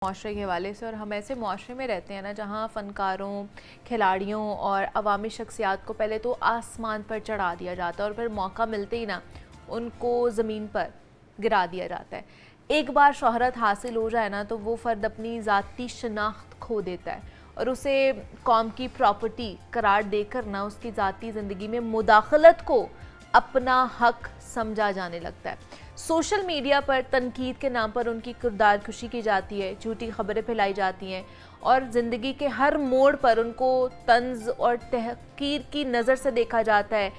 माशरे के हवाले से। और हम ऐसे माशरे में रहते हैं ना जहाँ फ़नकारों, खिलाड़ियों और अवामी शख्सियात को पहले तो आसमान पर चढ़ा दिया जाता है और फिर मौका मिलते ही ना उनको ज़मीन पर गिरा दिया जाता है। एक बार शोहरत हासिल हो जाए ना तो वो फ़र्द अपनी ज़ाती शनाख्त खो देता है और उसे कौम की प्रॉपर्टी करार देकर ना उसकी ज़ाती ज़िंदगी में मुदाखलत को अपना हक समझा जाने लगता है। सोशल मीडिया पर तनकीद के नाम पर उनकी किरदार खुशी की जाती है, झूठी खबरें फैलाई जाती हैं और ज़िंदगी के हर मोड़ पर उनको तंज और तहकीर की नज़र से देखा जाता है।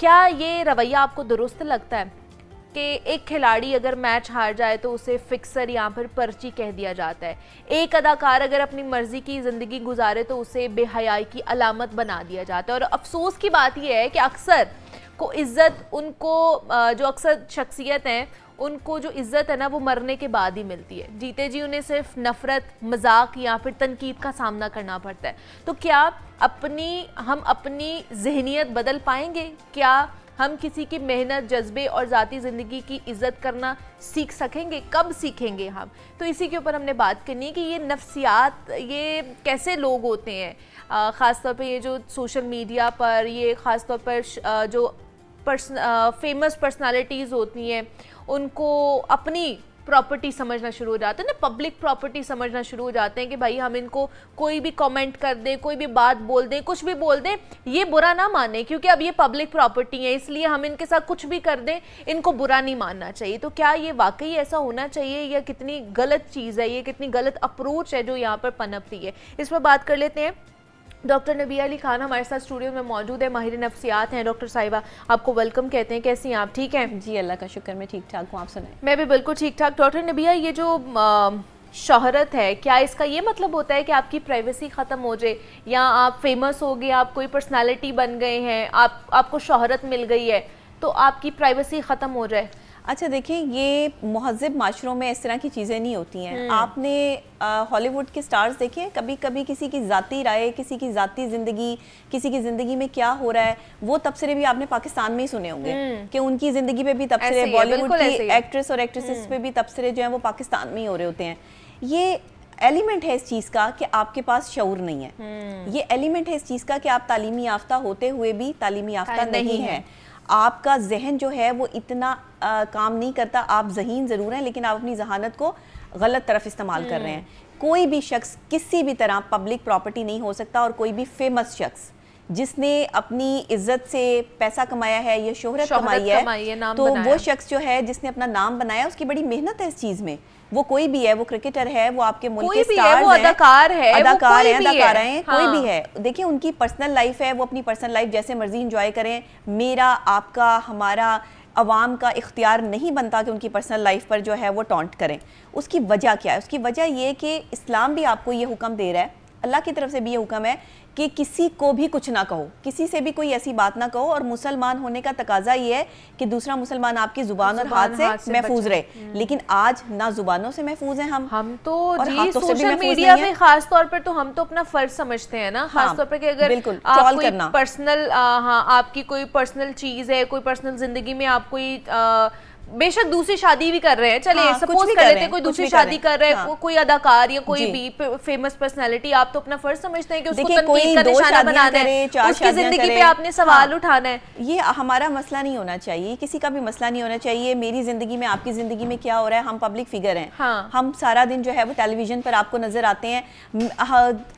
क्या ये रवैया आपको दुरुस्त लगता है कि एक खिलाड़ी अगर मैच हार जाए तो उसे फिक्सर यहाँ पर पर्ची कह दिया जाता है, एक अदाकार अगर अपनी मर्जी की ज़िंदगी गुजारे तो उसे बेहयाई की अलामत बना दिया जाता है। और अफसोस की बात यह है कि अक्सर को इज़्ज़त उनको जो अक्सर शख्सियत हैं उनको जो इज़्ज़त है ना वो मरने के बाद ही मिलती है। जीते जी उन्हें सिर्फ नफ़रत, मजाक या फिर तनकीद का सामना करना पड़ता है। तो क्या हम अपनी जहनियत बदल पाएंगे? क्या हम किसी की मेहनत, जज्बे और ज़ाती ज़िंदगी की इज़्ज़त करना सीख सकेंगे? कब सीखेंगे हम? तो इसी के ऊपर हमने बात करनी है कि ये नफ्सियात, ये कैसे लोग होते हैं, ख़ास तौर पे ये जो सोशल मीडिया पर, ये ख़ास तौर पर जो फेमस पर्सनालिटीज़ होती हैं उनको अपनी प्रॉपर्टी समझना शुरू हो जाते हैं ना, पब्लिक प्रॉपर्टी समझना शुरू हो जाते हैं कि भाई हम इनको कोई भी कमेंट कर दें, कोई भी बात बोल दें, कुछ भी बोल दें, ये बुरा ना माने क्योंकि अब ये पब्लिक प्रॉपर्टी है, इसलिए हम इनके साथ कुछ भी कर दें, इनको बुरा नहीं मानना चाहिए। तो क्या ये वाकई ऐसा होना चाहिए या कितनी गलत चीज़ है, ये कितनी गलत अप्रोच है जो यहाँ पर पनपती है? इस पर बात कर लेते हैं। डॉक्टर नबिया अली खान हमारे साथ स्टूडियो में मौजूद है, माहिर नफ्सियात हैं। डॉक्टर साहिबा, आपको वेलकम कहते हैं। कैसी हैं आप? ठीक हैं जी, अल्लाह का शुक्र, मैं ठीक ठाक हूँ, आप सुनाएं? मैं भी बिल्कुल ठीक ठाक। डॉक्टर नबिया, ये जो शोहरत है, क्या इसका ये मतलब होता है कि आपकी प्राइवेसी ख़त्म हो जाए या आप फेमस हो गए, आप कोई पर्सनालिटी बन गए हैं, आपको शोहरत मिल गई है तो आपकी प्राइवेसी ख़त्म हो जाए? अच्छा देखिए, ये महज़िब माशरों में इस तरह की चीज़ें नहीं होती हैं। आपने हॉलीवुड के स्टार्स देखे, कभी कभी किसी की ज़ाती राय, किसी की ज़ाती ज़िंदगी, किसी की ज़िंदगी में क्या हो रहा है, वो तबसरे भी आपने पाकिस्तान में ही सुने होंगे कि उनकी ज़िंदगी पे भी तबसरे, बॉलीवुड की एक्ट्रेस और एक्ट्रेसेस पे भी तबसरे जो हैं वो पाकिस्तान में ही हो रहे होते हैं। ये एलिमेंट है इस चीज़ का कि आपके पास शऊर नहीं है। ये एलिमेंट है इस चीज़ का कि आप तालीमी याफ्ता होते हुए भी तालीमी याफ्ता नहीं है। आपका जहन जो है वो इतना काम नहीं करता। आप ज़हीन ज़रूर हैं लेकिन आप अपनी जहानत को गलत तरफ इस्तेमाल कर रहे हैं। कोई भी शख्स किसी भी तरह पब्लिक प्रॉपर्टी नहीं हो सकता और कोई भी फेमस शख्स जिसने अपनी इज्जत से पैसा कमाया है या शोहरत कमाई है तो वो शख्स जो है जिसने अपना नाम बनाया, उसकी बड़ी मेहनत है इस चीज़ में। वो कोई भी है, वो क्रिकेटर है, वो आपके मुल्क के स्टार्स हैं, वो अदाकार है, अदाकारा हैं, कोई भी है। देखिए उनकी पर्सनल लाइफ है, वो अपनी पर्सनल लाइफ जैसे मर्जी इंजॉय करें। मेरा, आपका, हमारा, अवाम का इख्तियार नहीं बनता कि उनकी पर्सनल लाइफ पर जो है वो टॉन्ट करें। उसकी वजह क्या है? उसकी वजह ये कि इस्लाम भी आपको ये हुक्म दे रहा है, अल्लाह की तरफ से भी ये हुक्म है कि किसी को भी कुछ ना कहो, किसी से भी कोई ऐसी बात ना कहो। और मुसलमान होने का तकाजा ये है कि दूसरा मुसलमान आपकी जुबान और हाथ से महफूज रहे। लेकिन आज ना जुबानों से महफूज हैं हम तो जी सोशल मीडिया में खास तौर पर तो हम तो अपना फर्ज समझते हैं ना, खास तौर पर कि अगर आप कोई पर्सनल आपकी कोई पर्सनल चीज है, कोई पर्सनल जिंदगी में आप कोई बेशक दूसरी शादी भी कर रहे हैं, चले सपोज कर लेते हैं कोई दूसरी शादी कर रहे हैं, कोई अदाकार या कोई भी फेमस पर्सनालिटी, आप तो अपना फर्ज समझते हैं कि उसको तनकीद का निशाना बनाना है, उसकी जिंदगी पे आपने सवाल उठाना है। ये हमारा मसला नहीं होना चाहिए, किसी का भी मसला नहीं होना चाहिए। मेरी जिंदगी में, आपकी जिंदगी में क्या हो रहा है, हम पब्लिक फिगर हैं, हम सारा दिन जो है वो टेलीविजन पर आपको नजर आते हैं।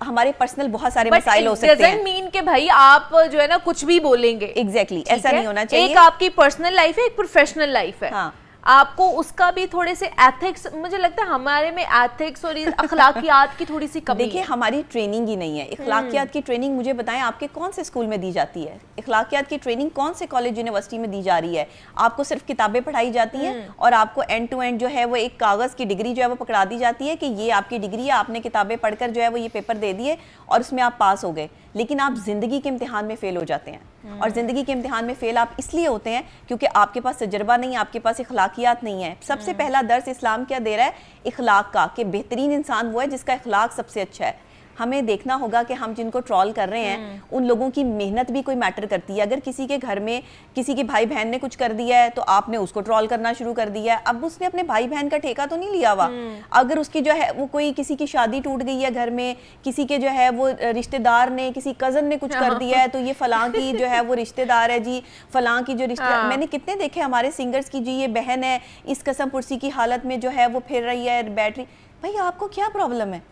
हमारे पर्सनल बहुत सारे मसाइल हो सकते हैं, मीन के भाई आप जो है ना कुछ भी बोलेंगे। एग्जैक्टली ऐसा नहीं होना चाहिए। एक आपकी पर्सनल लाइफ है, एक प्रोफेशनल लाइफ है, आपको उसका भी थोड़े से एथिक्स, मुझे लगता है हमारे में एथिक्स और अखलाकियात की थोड़ी सी कमी है। देखिए हमारी ट्रेनिंग ही नहीं है। अखलाकियात की ट्रेनिंग मुझे बताएं आपके कौन से स्कूल में दी जाती है? अखलाकियात की ट्रेनिंग कौन से कॉलेज यूनिवर्सिटी में दी जा रही है? आपको सिर्फ किताबें पढ़ाई जाती हैं और आपको एंड टू एंड जो है वो एक कागज़ की डिग्री जो है वो पकड़ा दी जाती है कि ये आपकी डिग्री है, आपने किताबें पढ़कर जो है वो ये पेपर दे दिए और उसमें आप पास हो गए। लेकिन आप ज़िंदगी के इम्तिहान में फ़ेल हो जाते हैं। और ज़िंदगी के इम्तिहान में फ़ेल आप इसलिए होते हैं क्योंकि आपके पास तजर्बा नहीं है, आपके पास इखलाकियात नहीं है। सबसे पहला दर्स इस्लाम क्या दे रहा है? इखलाक का, कि बेहतरीन इंसान वो है जिसका इखलाक सबसे अच्छा है। हमें देखना होगा कि हम जिनको ट्रॉल कर रहे हैं उन लोगों की मेहनत भी कोई मैटर करती है। अगर किसी के घर में किसी के भाई बहन ने कुछ कर दिया है तो आपने उसको ट्रॉल करना शुरू कर दिया है। अब उसने अपने भाई बहन का ठेका तो नहीं लिया हुआ। अगर उसकी जो है वो कोई किसी की शादी टूट गई है घर में, किसी के जो है वो रिश्तेदार ने, किसी कजन ने कुछ कर दिया है तो ये फलां की जो है वो रिश्तेदार है जी, फलां की जो रिश्तेदार। मैंने कितने देखे हमारे सिंगर्स की जी, ये बहन है इस कसम पुरसी की हालत में जो है वो फिर रही है बैटरी। भाई आपको क्या प्रॉब्लम है?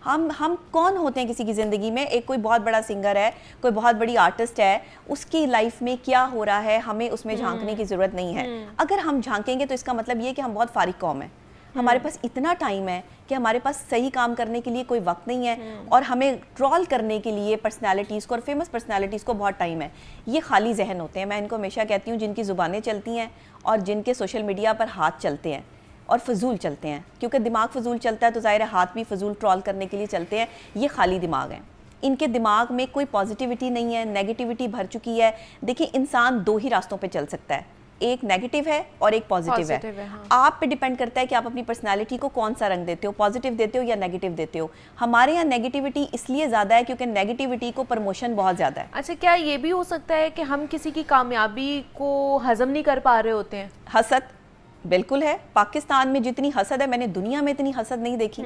हम कौन होते हैं किसी की ज़िंदगी में? एक कोई बहुत बड़ा सिंगर है, कोई बहुत बड़ी आर्टिस्ट है, उसकी लाइफ में क्या हो रहा है हमें उसमें झांकने की ज़रूरत नहीं है। अगर हम झांकेंगे तो इसका मतलब ये कि हम बहुत फारिग कौम है, हमारे पास इतना टाइम है कि हमारे पास सही काम करने के लिए कोई वक्त नहीं है और हमें ट्रॉल करने के लिए पर्सनालिटीज़ को और फेमस पर्सनालिटीज़ को बहुत टाइम है। ये खाली जहन होते हैं, मैं इनको हमेशा कहती हूँ, जिनकी ज़ुबानें चलती हैं और जिनके सोशल मीडिया पर हाथ चलते हैं और फजूल चलते हैं, क्योंकि दिमाग फजूल चलता है तो ज़ाहिर है हाथ भी फजूल ट्रॉल करने के लिए चलते हैं। ये खाली दिमाग हैं, इनके दिमाग में कोई पॉजिटिविटी नहीं है, नेगेटिविटी भर चुकी है। देखिए इंसान दो ही रास्तों पे चल सकता है, एक नेगेटिव है और एक पॉजिटिव है। हाँ। आप पे डिपेंड करता है कि आप अपनी पर्सनालिटी को कौन सा रंग देते हो, पॉजिटिव देते हो या नेगेटिव देते हो। हमारे यहाँ नेगेटिविटी इसलिए ज़्यादा है क्योंकि नेगेटिविटी को प्रमोशन बहुत ज़्यादा है। अच्छा, क्या ये भी हो सकता है कि हम किसी की कामयाबी को हजम नहीं कर पा रहे होते हैं? हसद बिल्कुल है। पाकिस्तान में जितनी हसद है मैंने दुनिया में इतनी हसद नहीं देखी।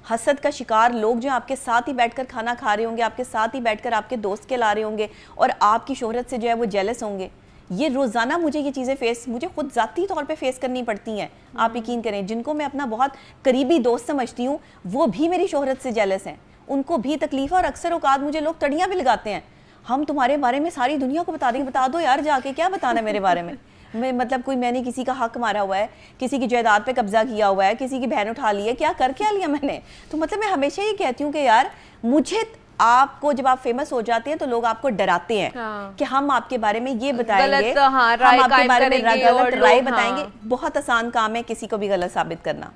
हसद का शिकार लोग जो आपके साथ ही बैठकर खाना खा रहे होंगे, आपके साथ ही बैठकर आपके दोस्त के ला रहे होंगे और आपकी शोहरत से जो है वो जेलस होंगे। ये रोज़ाना मुझे ये चीज़ें मुझे खुद ज़ाती तौर पे फेस करनी पड़ती हैं। आप यकीन करें, जिनको मैं अपना बहुत करीबी दोस्त समझती हूँ वो भी मेरी शोहरत से जेलस हैं, उनको भी तकलीफ। और अक्सर औकात मुझे लोग तड़ियाँ भी लगाते हैं, हम तुम्हारे बारे में सारी दुनिया को बता देंगे। बता दो यार, जाके क्या बताना है मेरे बारे में? मैं मतलब कोई मैंने किसी का हक मारा हुआ है, किसी की जायदाद पे कब्जा किया हुआ है, किसी की बहन उठा ली है, क्या कर क्या लिया मैंने? तो मतलब मैं हमेशा ये कहती हूँ कि यार मुझे आपको जब आप फेमस हो जाते हैं तो लोग आपको डराते हैं कि हम आपके बारे में ये बताएंगे, हम आपके बारे में गलत राय बताएंगे। बहुत आसान काम है किसी को भी गलत साबित करना।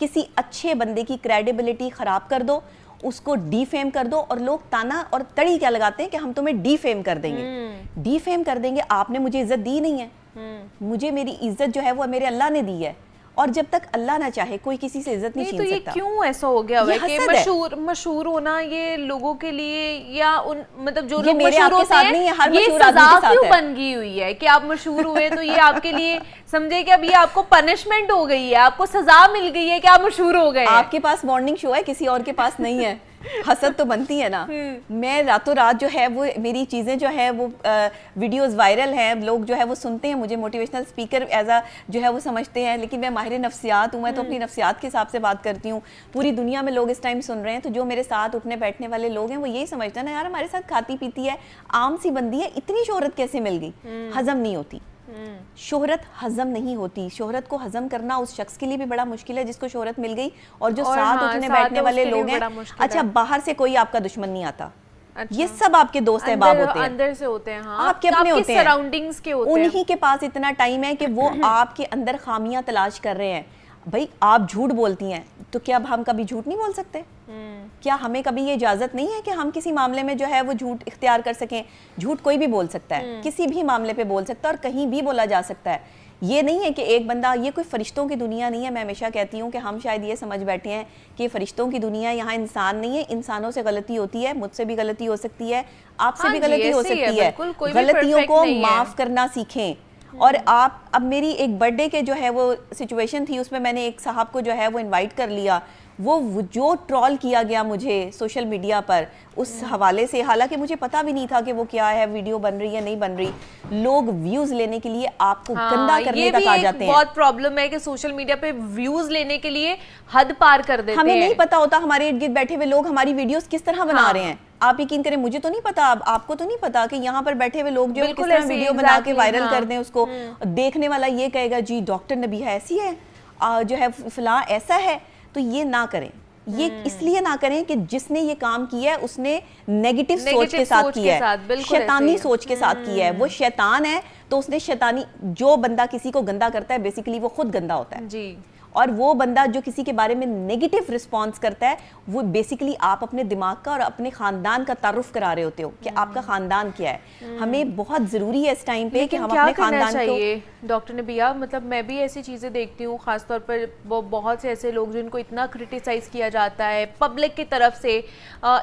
किसी अच्छे बंदे की क्रेडिबिलिटी खराब कर दो, उसको डीफेम कर दो, और लोग ताना और तड़ी क्या लगाते हैं कि हम तुम्हें डीफेम कर देंगे। डीफेम कर देंगे, आपने मुझे इज्जत दी नहीं है। मुझे मेरी इज्जत जो है वो मेरे अल्लाह ने दी है, और जब तक अल्लाह ना चाहे कोई किसी से इज्जत नहीं छीन सकता। तो ये क्यों ऐसा हो गया है कि मशहूर होना ये लोगों के लिए, या उन मतलब जो लोग मशहूर होते हैं नहीं है, हर ये सजा क्यों बन गई हुई है कि आप मशहूर हुए तो ये आपके लिए समझे कि अब ये आपको पनिशमेंट हो गई है, आपको सजा मिल गई है कि आप मशहूर हो गए। आपके पास मॉर्निंग शो है, किसी और के पास नहीं है। हसद तो बनती है ना। मैं रातों रात जो है वो मेरी चीज़ें जो है वो वीडियोस वायरल हैं, लोग जो है वो सुनते हैं, मुझे मोटिवेशनल स्पीकर एज अ जो है वो समझते हैं, लेकिन मैं माहिर नफ्सियात हूँ। मैं तो अपनी नफ्सियात के हिसाब से बात करती हूँ। पूरी दुनिया में लोग इस टाइम सुन रहे हैं, तो जो मेरे साथ उठने बैठने वाले लोग हैं वो यही समझते हैं ना, यार हमारे साथ खाती पीती है, आम सी बंदी है, इतनी शोहरत कैसे मिल गई? हजम नहीं होती शोहरत, हजम नहीं होती। शोहरत को हजम करना उस शख्स के लिए भी बड़ा मुश्किल है जिसको शोहरत मिल गई, और जो साथ उठने बैठने वाले लोग हैं। अच्छा, बाहर से कोई आपका दुश्मन नहीं आता। अच्छा। ये सब आपके दोस्त अहबाब होते हैं, अंदर से होते हैं। हाँ, आपके अपने होते हैं, सराउंडिंग्स के होते हैं। उन्हीं के पास इतना टाइम है कि वो आपके अंदर खामियां तलाश कर रहे हैं। भाई आप झूठ बोलती हैं, तो क्या अब हम कभी झूठ नहीं बोल सकते? क्या हमें कभी ये इजाजत नहीं है कि हम किसी मामले में जो है वो झूठ इख्तियार कर सकें? झूठ कोई भी बोल सकता है, किसी भी मामले पे बोल सकता है, और कहीं भी बोला जा सकता है। ये नहीं है कि एक बंदा, ये कोई फरिश्तों की दुनिया नहीं है। मैं हमेशा कहती हूँ कि हम शायद ये समझ बैठे हैं कि फरिश्तों की दुनिया, यहाँ इंसान नहीं है। इंसानों से गलती होती है, मुझसे भी गलती हो सकती है, आपसे भी गलती हो सकती है। गलतियों को माफ करना सीखें। और आप, अब मेरी एक बर्थडे के जो है वो सिचुएशन थी, उसमें मैंने एक साहब को जो है वो इनवाइट कर लिया। वो जो ट्रॉल किया गया मुझे सोशल मीडिया पर उस हवाले से, हालांकि मुझे पता भी नहीं था कि वो क्या है, वीडियो बन रही है नहीं बन रही। लोग व्यूज लेने के लिए आपको गंदा करने तक आ जाते हैं। बहुत प्रॉब्लम है कि सोशल मीडिया पे व्यूज लेने के लिए हद पार कर देते हैं। हमें नहीं पता होता हमारे इर्द गिर्द बैठे हुए लोग हमारी वीडियोस किस तरह बना रहे हैं। आप यकीन करें, मुझे तो नहीं पता, आपको तो नहीं पता कि यहाँ पर बैठे हुए लोग जो किस तरह वीडियो बना के वायरल कर दें उसको। देखने वाला ये कहेगा जी डॉक्टर नबीहा ऐसी है, जो है फलां ऐसा है। तो ये ना करें, ये इसलिए ना करें कि जिसने ये काम किया है उसने नेगेटिव सोच के साथ किया है, शैतानी सोच के साथ किया है। वो शैतान है, तो उसने शैतानी, जो बंदा किसी को गंदा करता है बेसिकली वो खुद गंदा होता है जी। और वो बंदा जो किसी के बारे में नेगेटिव रिस्पॉन्स करता है, वो बेसिकली आप अपने दिमाग का और अपने खानदान का तारुफ करा रहे होते हो कि आपका खानदान क्या है। हमें बहुत ज़रूरी है इस टाइम पे कि हम अपने खानदान को। डॉक्टर नबिया, मतलब मैं भी ऐसी चीज़ें देखती हूँ, ख़ासतौर पर वो बहुत से ऐसे लोग जिनको इतना क्रिटिसाइज़ किया जाता है पब्लिक की तरफ से,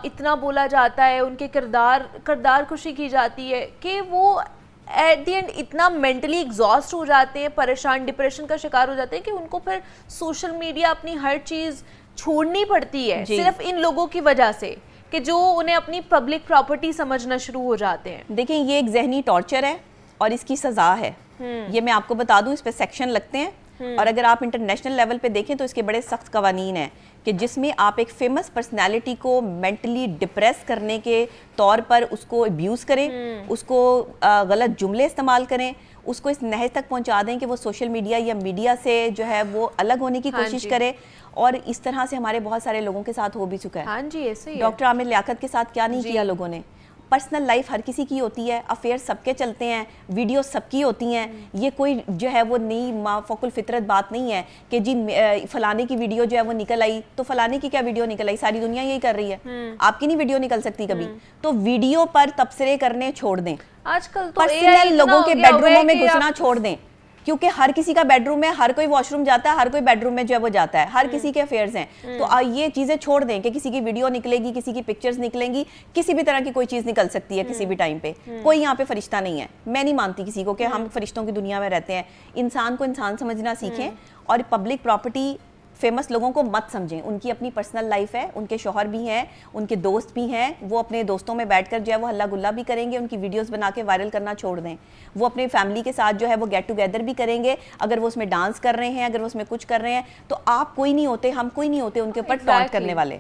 इतना बोला जाता है, उनके किरदार कुशी की जाती है कि वो एट द एंड इतना मेंटली एग्जॉस्ट हो जाते हैं, परेशान, डिप्रेशन का शिकार हो जाते हैं कि उनको फिर सोशल मीडिया अपनी हर चीज़ छोड़नी पड़ती है सिर्फ इन लोगों की वजह से कि जो उन्हें अपनी पब्लिक प्रॉपर्टी समझना शुरू हो जाते हैं। देखिए, ये एक जहनी टॉर्चर है और इसकी सज़ा है। ये मैं आपको बता दूं, इस पे सेक्शन लगते हैं और अगर आप इंटरनेशनल लेवल पे देखें तो इसके बड़े सख्त कवानीन हैं कि जिसमें आप एक फेमस पर्सनैलिटी को मेंटली डिप्रेस करने के तौर पर उसको अब्यूज़ करें, उसको गलत जुमले इस्तेमाल करें, उसको इस नहज तक पहुंचा दें कि वो सोशल मीडिया या मीडिया से जो है वो अलग होने की कोशिश करे। और इस तरह से हमारे बहुत सारे लोगों के साथ हो भी चुका है। हाँ जी, ऐसे ही डॉक्टर आमिर लियाकत के साथ क्या नहीं किया लोगों ने। पर्सनल लाइफ हर किसी की होती है, अफेयर सबके चलते हैं, वीडियो सबकी होती हैं। ये कोई जो है वो नई माफ़कुल फितरत बात नहीं है कि जी फलाने की वीडियो जो है वो निकल आई तो फलाने की क्या वीडियो निकल आई, सारी दुनिया यही कर रही है, आपकी नहीं वीडियो निकल सकती कभी। तो वीडियो पर तबसरे करने छोड़ दें, आजकल तो पर्सनल लोगों के बेडरूमों में घुसना छोड़ दें, क्योंकि हर किसी का बेडरूम है, हर कोई वॉशरूम जाता है, हर कोई बेडरूम में जो है वो जाता है, हर किसी के अफेयर्स हैं। तो ये चीजें छोड़ दें कि किसी की वीडियो निकलेगी, किसी की पिक्चर्स निकलेंगी, किसी भी तरह की कोई चीज निकल सकती है किसी भी टाइम पे। कोई यहाँ पे फरिश्ता नहीं है। मैं नहीं मानती किसी को कि हम फरिश्तों की दुनिया में रहते हैं। इंसान को इंसान समझना सीखें और पब्लिक प्रॉपर्टी फेमस लोगों को मत समझें। उनकी अपनी पर्सनल लाइफ है, उनके शौहर भी हैं, उनके दोस्त भी हैं, वो अपने दोस्तों में बैठकर जो है वो हल्ला गुल्ला भी करेंगे, उनकी वीडियोस बना के वायरल करना छोड़ दें। वो अपने फैमिली के साथ जो है वो गेट टुगेदर भी करेंगे, अगर वो उसमें डांस कर रहे हैं, अगर वो उसमें कुछ कर रहे हैं, तो आप कोई नहीं होते, हम कोई नहीं होते उनके ऊपर टॉन्ट करने वाले।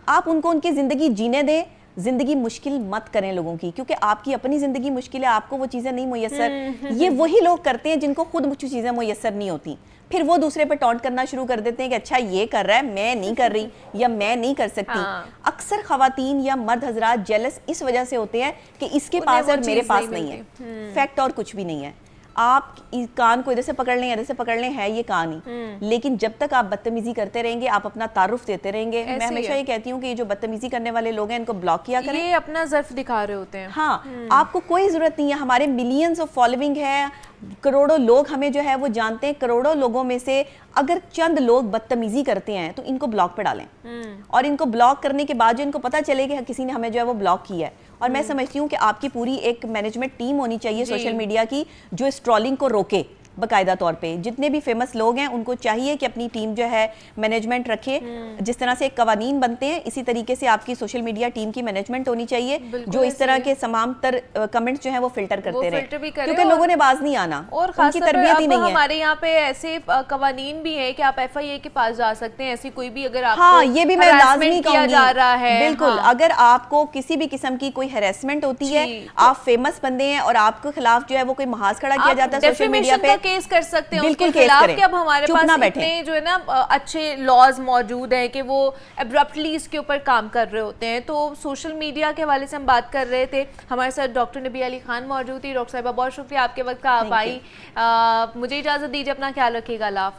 आप उनको उनकी ज़िंदगी जीने दें, जिंदगी मुश्किल मत करें लोगों की, क्योंकि आपकी अपनी जिंदगी मुश्किल है, आपको वो चीज़ें नहीं मुयस्सर। ये वही लोग करते हैं जिनको खुद मुझे चीज़ें मुयस्सर नहीं होती, फिर वो दूसरे पे टॉन्ट करना शुरू कर देते हैं कि अच्छा ये कर रहा है, मैं नहीं कर रही या मैं नहीं कर सकती। अक्सर खवातीन या मर्द हजरात जेलस इस वजह से होते हैं कि इसके पास और मेरे पास नहीं है। फैक्ट और कुछ भी नहीं है। आप कान को इधर से पकड़ लें, इधर से पकड़ लें, है ये कान ही, लेकिन जब तक आप बदतमीजी करते रहेंगे, आप अपना तारुफ देते रहेंगे। मैं हमेशा ये कहती हूँ कि ये जो बदतमीजी करने वाले लोग हैं इनको ब्लॉक किया करें। ये अपना ज़र्फ दिखा रहे होते हैं। हाँ, आपको कोई जरूरत नहीं है। हमारे मिलियंस ऑफ फॉलोइंग है, करोड़ों लोग हमें जो है वो जानते हैं। करोड़ों लोगों में से अगर चंद लोग बदतमीजी करते हैं तो इनको ब्लॉक पे डालें, और इनको ब्लॉक करने के बाद जो इनको पता चले कि किसी ने हमें जो है वो ब्लॉक किया है। और मैं समझती हूँ कि आपकी पूरी एक मैनेजमेंट टीम होनी चाहिए सोशल मीडिया की, जो इस ट्रोलिंग को रोके बाकायदा तौर पे। जितने भी फेमस लोग हैं उनको चाहिए कि अपनी टीम जो है मैनेजमेंट रखे। जिस तरह से कवानीन बनते हैं इसी तरीके से आपकी सोशल मीडिया टीम की मैनेजमेंट होनी चाहिए, जो इस तरह के तमाम तर कमेंट्स जो हैं वो फिल्टर करते रहे, क्योंकि लोगों ने बाज नहीं आना, और उनकी तरबियत ही नहीं है। हमारे यहाँ पे ऐसे कवानीन भी है कि आप FIA के पास जा सकते हैं, ऐसी कोई भी अगर आपको हाँ, ये भी मैं लाजमी कहूंगी जा रहा है। बिल्कुल, अगर आपको किसी भी किस्म की कोई हैरेसमेंट होती है, आप फेमस बंदे हैं और आपके खिलाफ जो है वो कोई महाज खड़ा किया जाता है सोशल मीडिया पे, केस कर सकते हैं बिल्कुल उनके खिलाफ। कि अब हमारे पास इतने जो है ना अच्छे लॉज मौजूद हैं कि वो एब्रप्टली इसके ऊपर काम कर रहे होते हैं। तो सोशल मीडिया के हवाले से हम बात कर रहे थे, हमारे साथ डॉक्टर नबिया अली खान मौजूद थी। डॉक्टर साहिबा बहुत शुक्रिया आपके वक्त का, आप आई। मुझे इजाज़त दीजिए, अपना ख्याल रखिएगा। अल्लाह हाफ़िज़।